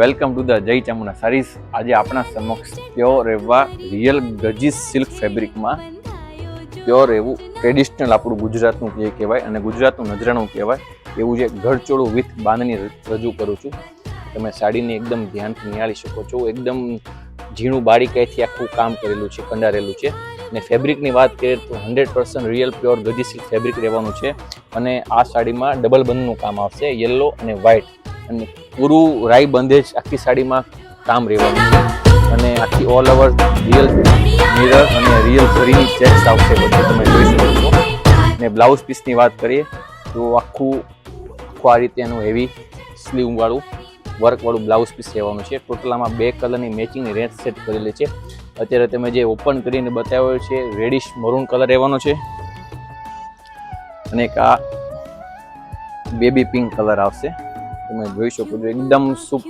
Welcome to the જય Chamunda saris. આજે આપણા સમક્ષ પ્યોર એવા રિયલ ગજીસ સિલ્ક ફેબ્રિકમાં પ્યોર એવું ટ્રેડિશનલ આપણું ગુજરાતનું જે કહેવાય અને ગુજરાતનું નજરાણું કહેવાય એવું જે ઘરચોળું વિથ બાંધણી રજૂ કરું છું। તમે સાડીને એકદમ ધ્યાનથી નિહાળી શકો છો। એકદમ ઝીણું બારીકાઈથી આખું કામ કરેલું છે, કંડારેલું છે। અને ફેબ્રિકની વાત કરીએ તો 100% રિયલ પ્યોર ગજી સિલ્ક ફેબ્રિક રહેવાનું છે। અને આ સાડીમાં ડબલ બંધનું કામ આવશે, યલો અને વ્હાઇટ, અને પૂરું રાઈ બંધેજ આખી સાડીમાં કામ રહેવાનું છે। અને આખી ઓલ ઓવર રિયલ મિરર અને રિયલ ફરીની ચેક્સ આવશે, બધું તમે જોઈ શકો છો। અને બ્લાઉઝ પીસની વાત કરીએ તો આખું આ રીતે એનું હેવી સ્લીવવાળું વર્કવાળું બ્લાઉઝ પીસ રહેવાનું છે। ટોટલ આમાં 2 કલરની મેચિંગની રેન્જ સેટ કરેલી છે। અત્યારે તમે જે ઓપન કરીને બતાવ્યો છે રેડિશ મરૂન કલર રહેવાનો છે, અને એક આ બેબી પિંક કલર આવશે, તમે જોઈ શકો છો। એકદમ સુપર